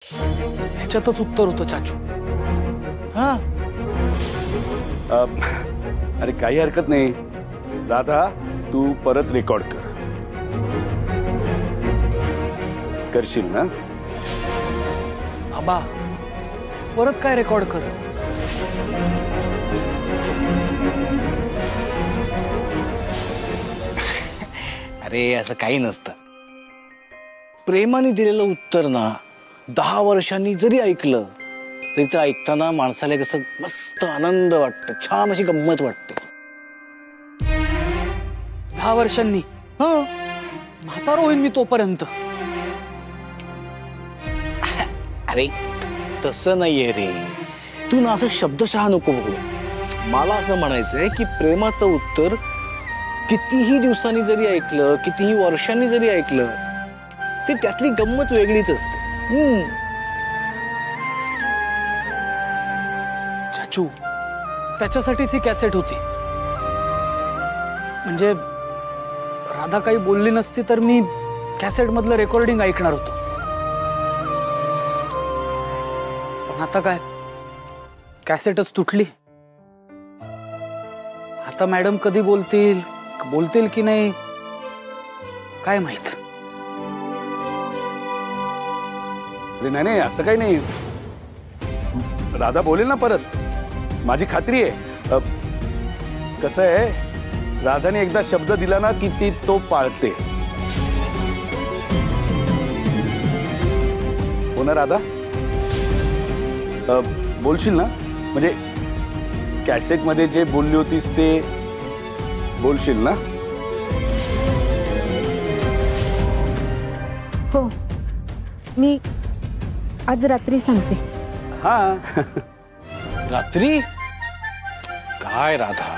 ह्याच्यातच उत्तर होतं चाचू. हा अरे काही हरकत नाही. राधा तू परत रेकॉर्ड कर. करशील ना? आबा परत काय रेकॉर्ड कर. अरे असं काही नसतं. प्रेमाने दिलेलं उत्तर ना 10 वर्षांनी जरी ऐकलं तरी ते ऐकताना माणसाला कसं मस्त आनंद वाटतं, छान अशी गंमत वाटते. 10 वर्षांनी म्हातारा होईन मी तोपर्यंत. अरे तसं नाहीये रे. तू ना असं शब्दशः नको बघू. मला असं म्हणायचंय की प्रेमाचं उत्तर कितीही दिवसांनी जरी ऐकलं, कितीही वर्षांनी जरी ऐकलं, ते त्यातली गंमत वेगळीच असते. चाचू त्याच्यासाठीच ही कॅसेट होती. म्हणजे राधा काही बोलली नसती तर मी कॅसेट मधलं रेकॉर्डिंग ऐकणार होतो. पण आता काय, कॅसेटच तुटली. आता मॅडम कधी बोलतील की नाही काय माहित. नाही असं काही नाही. राधा बोलेल ना परत, माझी खात्री आहे. कसं आहे, राधाने एकदा शब्द दिला ना की ती तो पाळते. हो ना राधा? बोलशील ना? म्हणजे कॅसेट मध्ये जे बोलली होतीस ते बोलशील ना? हो, मी आज रात्री सांगते. हा रात्री? काय राधा,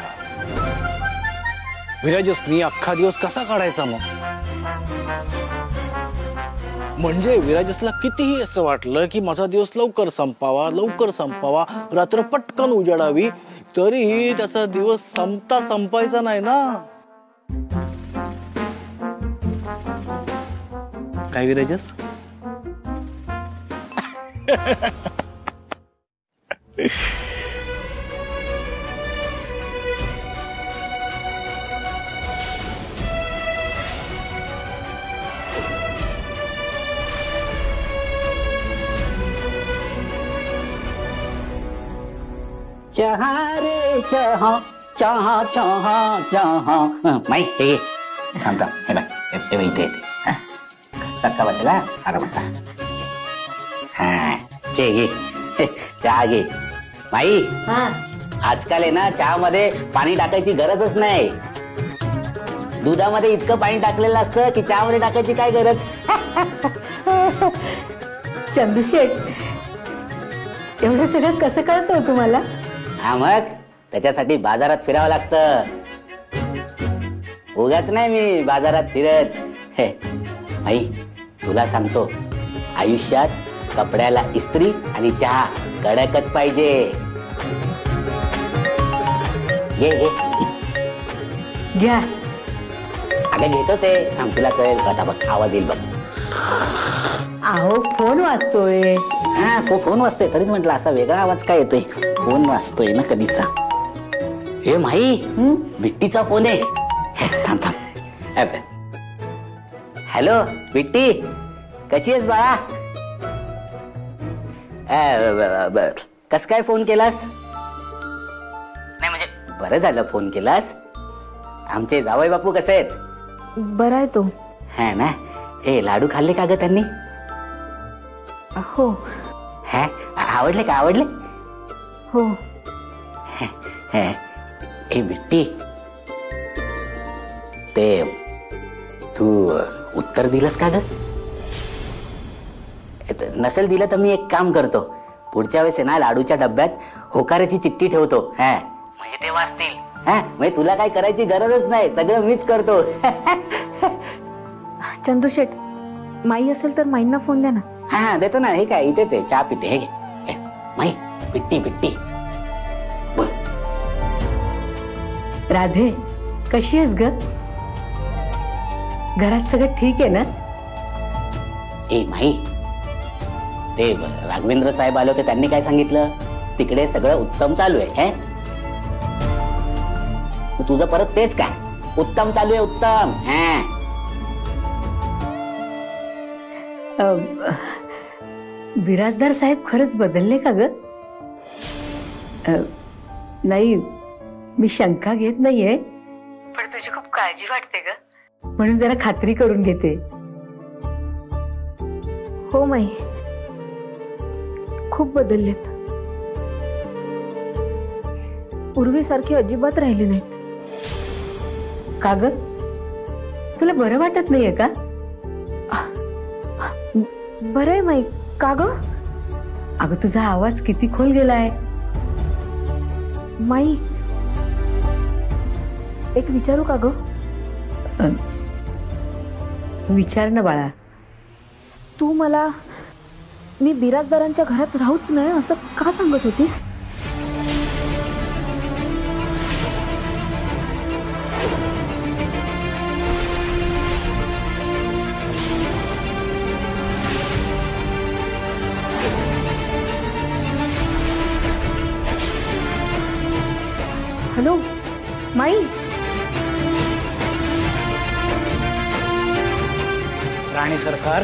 विराजसनी अख्खा दिवस कसा काढायचा मग? म्हणजे विराजसला कितीही असं वाटलं की माझा दिवस लवकर संपावा, रात्र पटकन उजाडावी, तरीही त्याचा दिवस संपायचा नाही ना. काय विराजस? चहा रे चहा चहा चहा चहा. माहिती थांब हे बघ, इथे येते. धक्का बसला आरामात. हा घे चहा घे. माई आजकाल आहे ना चहामध्ये पाणी टाकायची गरजच नाही. दुधामध्ये इतकं पाणी टाकलेलं असतं की चहामध्ये टाकायची काय गरज. चंदूशेठ, एवढं सगळं कसं कळतं तुम्हाला? हा मग त्याच्यासाठी बाजारात फिरावं लागतं. उगाच नाही मी बाजारात फिरत. आई तुला सांगतो, आयुष्यात कपड्याला इस्त्री आणि चहा कडकच पाहिजे. घे घ्या. अगं घेतो ते. थांब तुला कळेल का बघ, आवाज येईल बघ. अहो फोन वाजतोय. हा फोन वाजतोय, तरीच म्हटलं असा वेगळा आवाज काय येतोय. फोन वाजतोय ना कधीचा. हे माई बिट्टीचा फोन आहे. थांब. हॅलो बिट्टी, कशी आहेस बाळा? कस काय फोन केलास? नाही म्हणजे बरं झालं फोन केलास. आमचे जावई बापू कसे आहेत? बरा आहे तो. हा ना. हे लाडू खाल्ले का ग त्यांनी? हो. हा आवडले का? आवडले हो. ए बिट्टी, ते तू उत्तर दिलंस का ग? नसेल दिलं तर मी एक काम करतो, पुढच्या वेळेस ना लाडूच्या डब्यात होकाराची चिठ्ठी ठेवतो. हा म्हणजे ते वाचतील. हा म्हणजे तुला काय करायची गरजच नाही, सगळं मीच करतो. चंदूशेठ, माई असेल तर माईंना फोन द्या ना. हा देतो ना. हे काय इथेच आहे, चहा पिते. हे घे माई. बिट्टी बोल. राधे, कशी आहेस ग? घरात सगळं ठीक आहे ना? ए माई, ते राघवेंद्र साहेब आले होते, त्यांनी काय सांगितलं? तिकडे सगळं उत्तम चालू आहे. हे तुझं परत तेच काय? उत्तम चालू आहे, उत्तम. विराजदार साहेब खरंच बदलले का ग? नाही, मी शंका घेत नाहीये, पण तुझी खूप काळजी वाटते ग, म्हणून जरा खात्री करून घेते. हो माई, खूप बदललेत. पूर्वीसारखे अजिबात राहिले नाहीत. का ग, तुला बरं वाटत नाहीये का? बरं आहे माई. का ग? अगं तुझा आवाज किती खोल गेलाय. माई, एक विचारू का ग? विचार ना बाळा. तू मला मी बिराजदारांच्या घरात राहूच नाही असं का सांगत होतीस? हॅलो माई. राणी सरकार,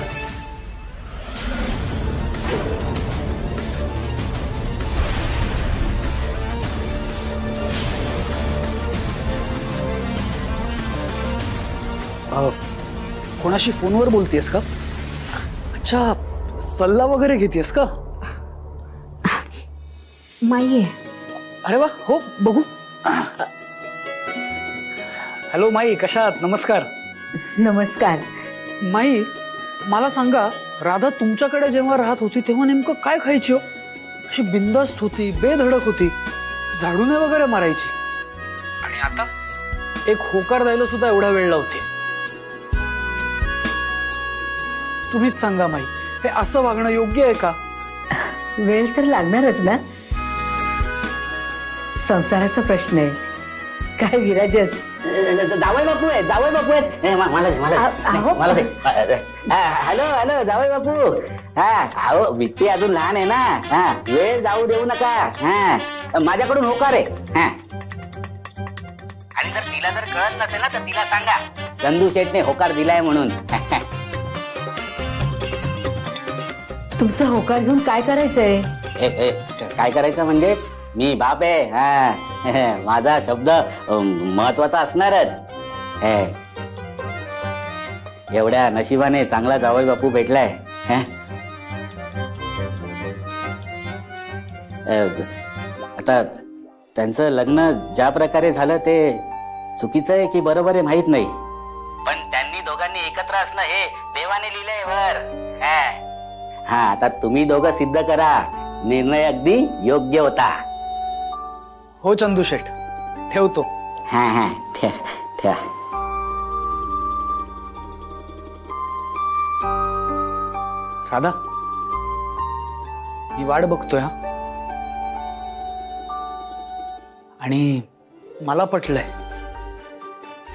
कोणाशी फोनवर बोलतेस का? अच्छा, सल्ला वगैरे घेतेस का? माई आहे. अरे वा, हो बघू. हॅलो माई, कशा आहात? नमस्कार. नमस्कार. माई, मला सांगा, राधा तुमच्याकडे जेव्हा राहत होती तेव्हा नेमकं काय खायची हो? अशी बिंदास्त होती, बेधडक होती, झाडूने वगैरे मारायची, आणि आता एक होकार द्यायला सुद्धा एवढा वेळ लावते. तुम्हीच सांगा माई, हे असं वागणं योग्य आहे का? वेळ तर लागणारच ना, संसाराचा प्रश्न आहे. काय विराजस? जावई बापू आहेत, जावई बापू आहेत. मला दे. हॅलो हॅलो, जावई बापू. अहो बिट्टी अजून लहान आहे ना, वेळ जाऊ देऊ नका. माझ्याकडून होकार आहे. आणि जर तिला जर कळत नसेल ना तर तिला सांगा चंदू शेठने होकार दिलाय म्हणून. तुमचा होकार घेऊन काय करायचंय? काय करायचं म्हणजे, मी बाप आहे. माझा शब्द महत्वाचा असणारच. एवढ्या नशिबाने चांगला जावई बापू भेटलाय. आता त्यांचं लग्न ज्या प्रकारे झालं ते चुकीचं आहे की बरोबर आहे माहित नाही, पण त्यांनी दोघांनी एकत्र असणं हे देवाने लिहिलंय वर. आता तुम्ही दोघं सिद्ध करा, निर्णय अगदी योग्य होता. हो चंदू शेठ, ठेवतो. ठेवा. राधा, मी वाट बघतोय हा, आणि मला पटलंय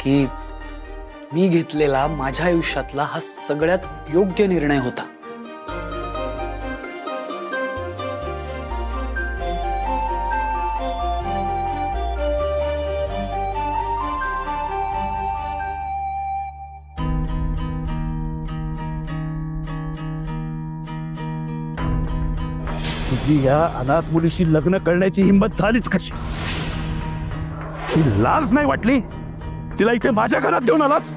की मी घेतलेला माझ्या आयुष्यातला हा सगळ्यात योग्य निर्णय होता. तुझी या अनाथ मुलीशी लग्न करण्याची हिंमत झालीच कशी? ती लाज नाही वाटली तिला इथे माझ्या घरात घेऊन आलास?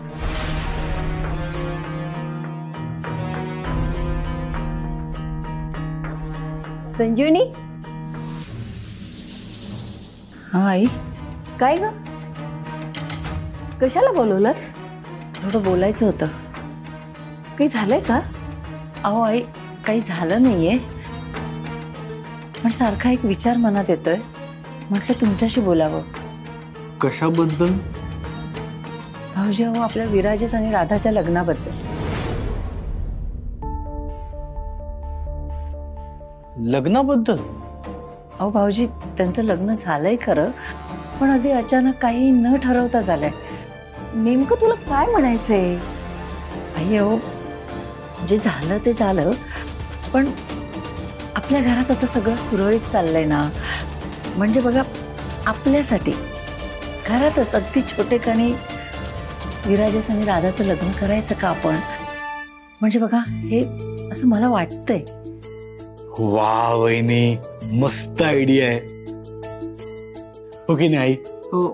संजीवनी. हा आई. काय ग, कशाला बोलवलंस? थोडं बोलायचं होतं. काही झालंय का? अहो आई, काही झालं नाहीये, पण सारखा एक विचार मनात येतोय, म्हटलं तुमच्याशी बोलावं. कशाबद्दल? भाऊजी, अहो आपल्या विराजेश आणि राधाच्या लग्नाबद्दल. लग्नाबद्दल? अहो भाऊजी, त्यांचं लग्न झालंय खरं, पण अगदी अचानक काही न ठरवता झालंय. नेमकं तुला काय म्हणायचंय? आई अहो, जे झालं ते झालं, पण आपल्या घरात आता सगळं सुरळीत चाललंय ना, म्हणजे बघा आपल्यासाठी घरातच अगदी छोटेखानी विराजस आणि राधाचं लग्न करायचं का आपण, म्हणजे बघा हे असं मला वाटतंय. वा वहिनी, मस्त आयडिया आहे, हो की नाही? हो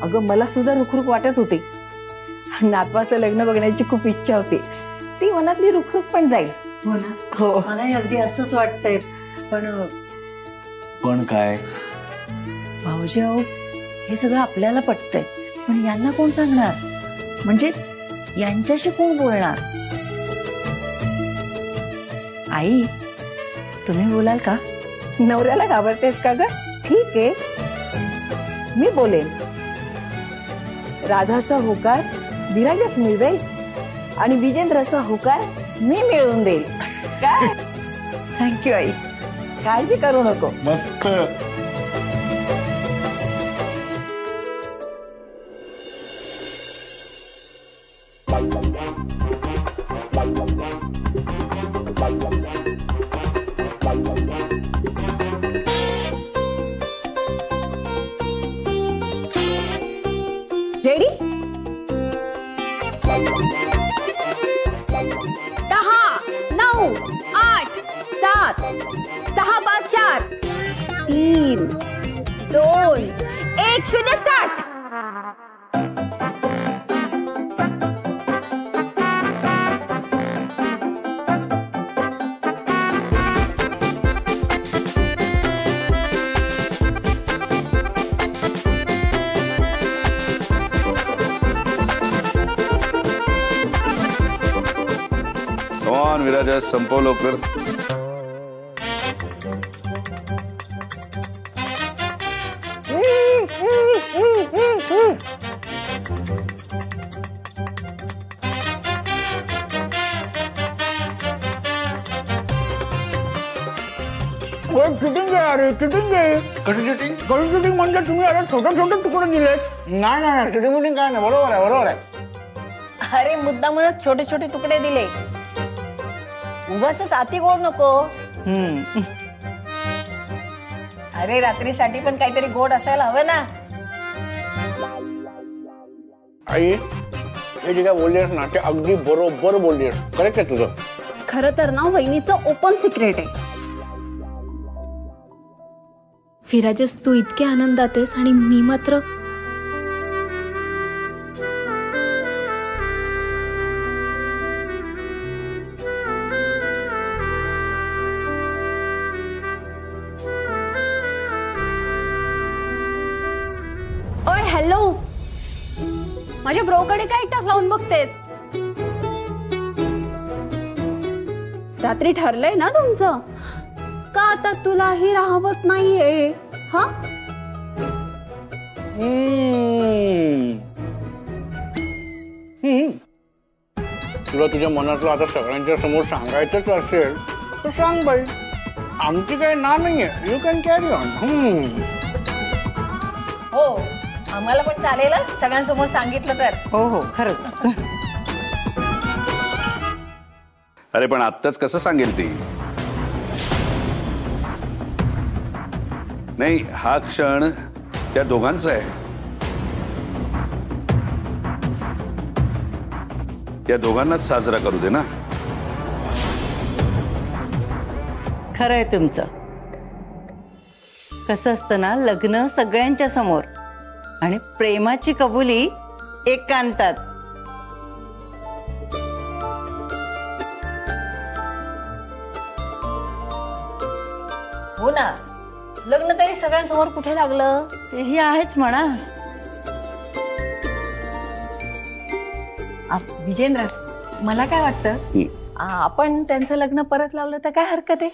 अगं मला सुद्धा रुखरुख वाटत होती. नातवाचं लग्न बघण्याची खूप इच्छा होती. ती मनातली रुखरुख पण जाईल. हो ना. हो मलाही अगदी असंच वाटतंय. पण काय भाऊजी अहो, हे सगळं आपल्याला पटतंय, पण यांना कोण सांगणार, म्हणजे यांच्याशी कोण बोलणार? आई तुम्ही बोलाल का? नवऱ्याला घाबरतेस का ग? ठीक आहे मी बोलेन. राधाचा होकार विराजच मिळवेल आणि विजेंद्रचा होकार मी मिळवून देईल. काय? थँक्यू आई. काळजी करू नको. मस्त. रेडी? 10, 9, 8, 7, 6, 5, 4, 3, 2, 1, 0 स्टार्ट. विराज संपव लवकर. चिटिंग आहे अरे, चिटिंग आहे. कशी चिटिंग? कशी चिटिंग म्हणजे तुम्ही अरे छोटे छोटे तुकडे दिलेत. नाही नाही, चिटिंग मिटिंग काय नाही. बरोबर आहे, बरोबर आहे. अरे मुद्दामूनच छोटे छोटे तुकडे दिले. उगाच आती गोड नको. अरे रात्रीसाठी पण काहीतरी गोड असायला हवं ना. आई हे जे काय बोललीस ना ते अगदी बरोबर बोललीस. करेक्ट आहे तुझं. खरं तर ना वहिनीचं ओपन सिक्रेट आहे. विराजस तू इतके आनंदात आहेस आणि मी मात्र ओय हॅलो, माझ्या ब्रोकडे काय टक लावून बघतेस? रात्री ठरलंय ना तुमचं? का आता तुलाही राहवत नाहीये? हा तुला तुझ्या मनातलं आता सगळ्यांच्या समोर सांगायचंच असेल तर सांग बाई. आमची काही ना नाहीये. You can carry on. हो आम्हाला पण चालेल सगळ्यांसमोर सांगितलं तर. हो हो खरंच. अरे पण आत्ताच कसं सांगेल ती? नाही, हा क्षण त्या दोघांचा आहे. या दोघांनाच साजरा करू दे ना. खरंय तुमचं. कसं असतं ना, लग्न सगळ्यांच्या समोर आणि प्रेमाची कबुली एकांतात. हो ना, लग्न तरी सगळ्यांसमोर कुठे लागलं? तेही आहेच म्हणा. विजेंद्र, मला काय वाटतं आपण त्यांचं लग्न परत लावलं तर काय हरकत आहे?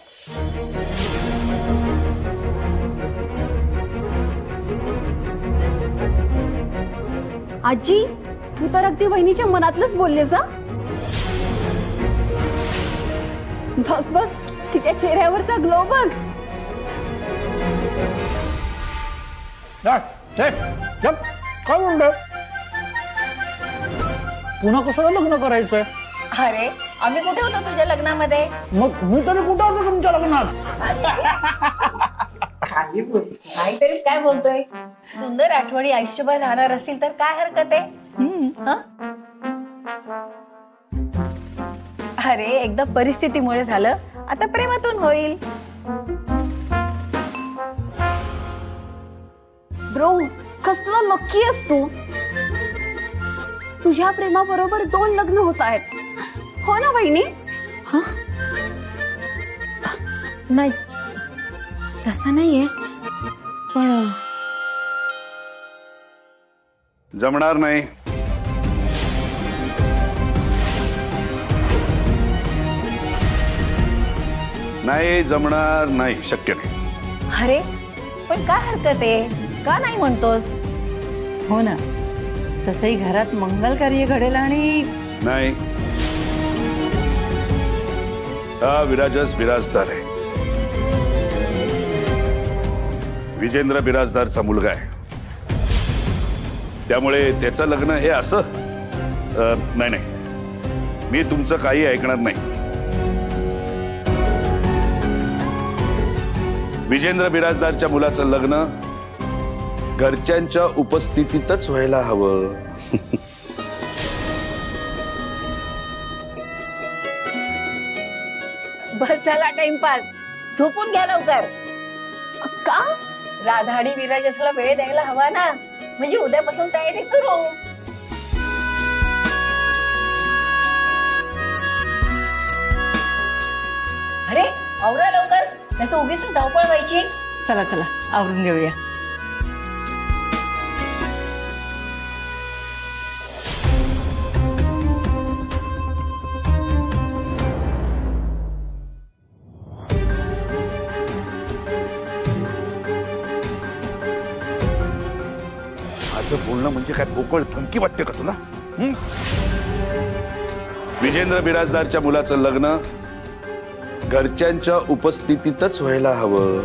आजी, तू तर अगदी वहिनीच्या मनातलंच बोललेस. बघ बघ तिच्या चेहऱ्यावरचा ग्लो बघ. काय म्हणतोय? पुन्हा कशाला लग्न करायचंय? अरे आम्ही कुठे होतो तुझ्या लग्नामध्ये? मग मी तरी कुठं होतो तुमच्या लग्नात? होणार. काहीतरी काय बोलतोय. सुंदर आठवणी आयुष्यभर राहणार असतील तर काय हरकत आहे. अरे एकदा परिस्थितीमुळे झालं, आता प्रेमातून होईल. ब्रो, कसलं नक्की आहेस तू? तुझ्या प्रेमाबरोबर 2 लग्न होत आहेत, हो ना बहिणी? नाही, तसं नाहीये, पण जमणार नाही. नाही जमणार नाही, शक्य नाही. अरे पण काय हरकत आहे, का नाही म्हणतोस? हो ना, तसंही घरात मंगल कार्य घडेल आणि नाही. हा विराजस बिराजदार आहे. विजेंद्र बिराजदारचा मुलगा आहे, त्यामुळे त्याचं लग्न हे असं नाही नाही, मी तुमचं काही ऐकणार नाही. विजेंद्र बिराजदारच्या मुलाचं लग्न घरच्यांच्या उपस्थितीतच व्हायला हवं. बस झाला टाइमपास, झोपून घ्या लवकर. का? राधा आणि विराजसला वेळ द्यायला हवा ना, म्हणजे उद्यापासून तयारी सुरू. अरे आवरा लवकर, नाही तर उगीच धावपळ व्हायची. चला चला आवरून घेऊया. माझं बोलणं म्हणजे काय पोकळ धमकी वाटते का तुला? विजेंद्र बिराजदारच्या मुलाचं लग्न घरच्यांच्या उपस्थितीतच व्हायला हवं.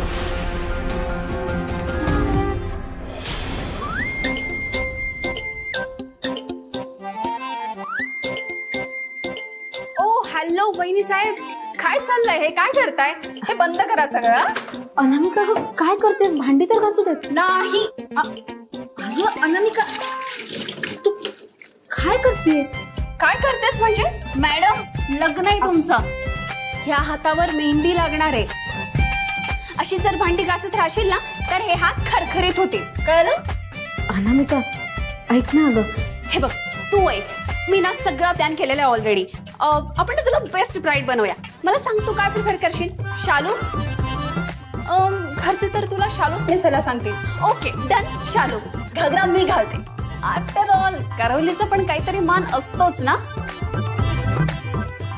ओ हॅलो बहिणी साहेब, काय चाललंय हे? काय करताय? हे बंद करा सगळं. अनामिका काय करतेस? भांडी तर घासू देत. नाही अनामिका, तू काय करतेस? काय करतेस म्हणजे? मॅडम, लग्न आहे तुमचं, ह्या हातावर मेहंदी लागणार आहे. अशी जर भांडी घासत राहशील ना तर हे हात खरखरीत होतील, कळलं? अनामिका ऐक ना अगं. हे बघ तू ऐक, मी ना सगळं प्लॅन केलेलं आहे ऑलरेडी. आपण ना तुला बेस्ट ब्राईड बनवूया. मला सांग तू काय प्रिफर करशील? शालू? घरचे तर तुला शालूच नेसायला सांगतील. ओके डन, शालू. घागरा मी घालते. आफ्टर ऑल करवलीचं पण काहीतरी मान असतोच ना.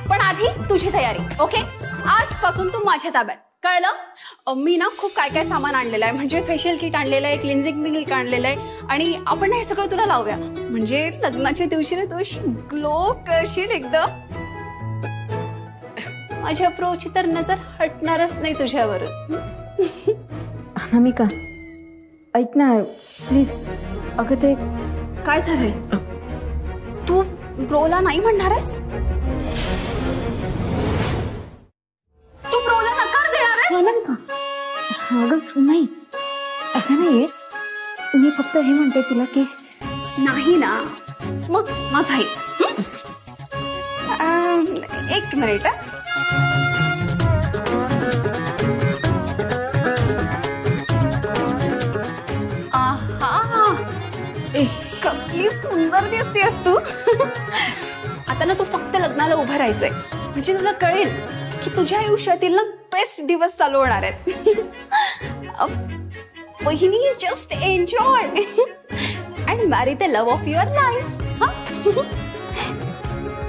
पण आधी तुझी तयारी. ओके, आजपासून तू माझ्या ताब्यात, कळलं? मी ना खूप काय काय सामान आणलेलं आहे, म्हणजे फेशियल किट आणलेलं आहे, क्लिन्झिंग मिल्क आणलेलं आहे, आणि आपण हे सगळं तुला लावूया, म्हणजे लग्नाच्या दिवशी ना तू अशी ग्लो करशील एकदम. माझ्या अप्रोचची तर नजर हटणारच नाही तुझ्यावर. अनामिका ऐक ना प्लीज. अगं ते काय झालंय? तू ब्रोला नाही म्हणणार आहेस? तू ब्रोला नकार देणार आहेस? अनामिका अगं नाही, असं नाहीये. मी फक्त हे म्हणते तुला की नाही ना, मग माझा आहे. एक मिनिट. कसली सुंदर दिसतेस तू. आता ना तू फक्त लग्नाला उभं राहायचंय, म्हणजे तुला कळेल की तुझ्या आयुष्यातील ना बेस्ट दिवस चालू होणार आहेत. बहिणी, just enjoy and marry the love of your life.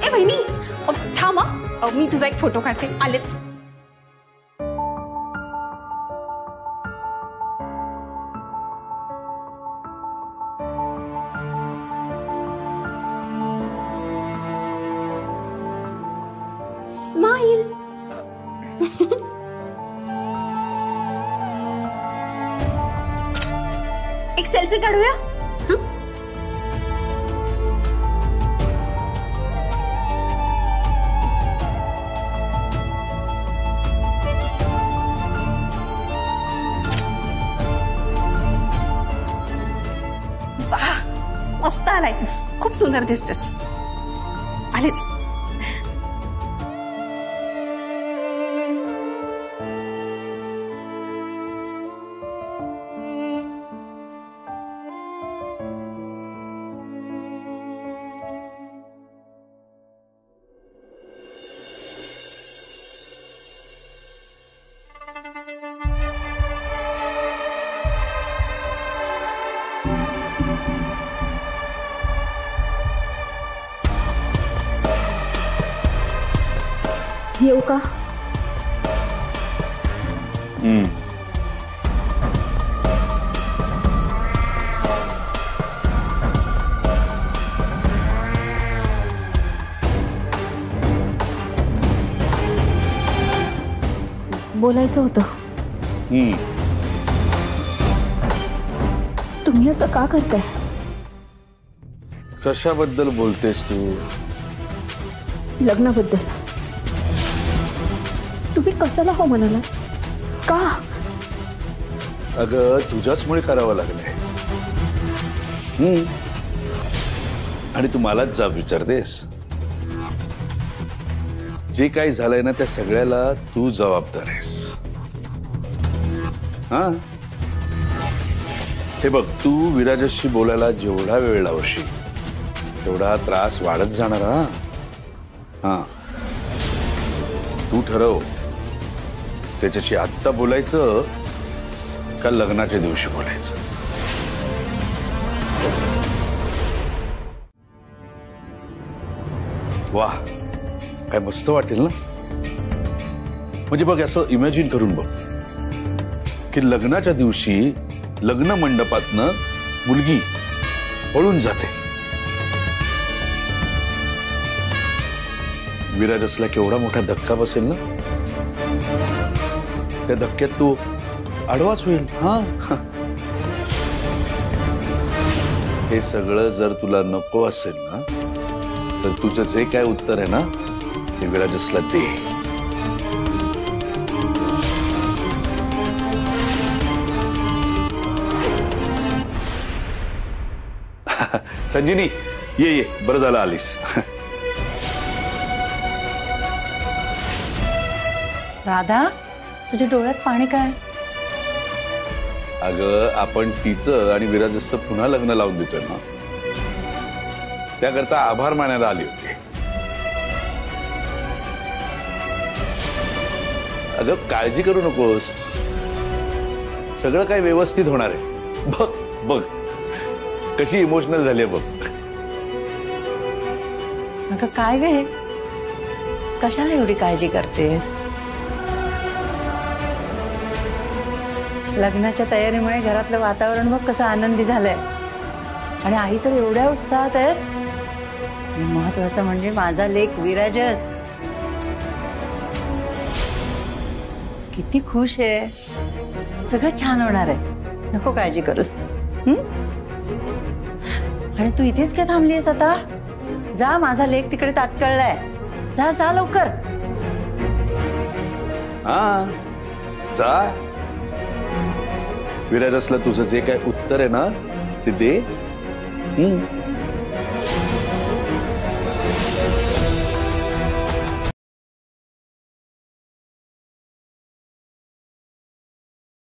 ए बहिणी थांब, मी तुझा एक फोटो काढते. आलेच. स्माइल. एक सेल्फी काढूया. आलाय, खूप सुंदर दिसतेस. आलेच. येऊ का? बोलायचं होतं. तुम्ही असं का करताय? कशाबद्दल बोलतेस तू? लग्नाबद्दल. तुम्ही कशाला हो म्हणाला? का? अगं तुझ्याचमुळे करावं लागलंय. आणि तू मलाच जाब विचारतेस. जे काही झालंय ना त्या सगळ्याला तू जबाबदार आहेस. हा, हे बघ, तू विराजशी बोलायला जेवढा वेळ लावशील तेवढा त्रास वाढत जाणार. हा, तू ठरव त्याच्याशी आत्ता बोलायचं का लग्नाच्या दिवशी बोलायचं. वाह, काय मस्त वाटेल ना. म्हणजे बघ, असं इमॅजिन करून बघ की लग्नाच्या दिवशी लग्न मंडपातनं मुलगी पळून जाते. विराजसला केवढा मोठा धक्का बसेल ना. त्या धक्क्यात तू आडवाच होईल. हा, हे सगळं जर तुला नको असेल ना तर तुझं जे काय उत्तर आहे ना ते विराजसला दे. संजिनी, ये बरं झालं आलीस. राधा, तुझ्या डोळ्यात पाणी काय? अगं, आपण तिचं आणि विराजसचं पुन्हा लग्न लावून देतोय ना, त्याकरता आभार मानायला आली होती. अगं, काळजी करू नकोस, सगळं काही व्यवस्थित होणार आहे. बघ बघ कशी इमोशनल झाली बघ. अगं काय ग हे, कशाला एवढी काळजी करतेस? लग्नाच्या तयारीमुळे घरातलं वातावरण बघ कसं आनंदी झालंय. आणि आई तर एवढ्या उत्साहात आहे. महत्वाचं म्हणजे माझा लेक विराजस किती खुश आहे. सगळं छान होणार आहे, नको काळजी करूस. आणि तू इथेच काय थांबलीस आता? जा, माझा लेक तिकडे ताटकळलाय. जा जा लवकर. हा, जा. विराजसला तुझं जे काय उत्तर आहे ना ते दे.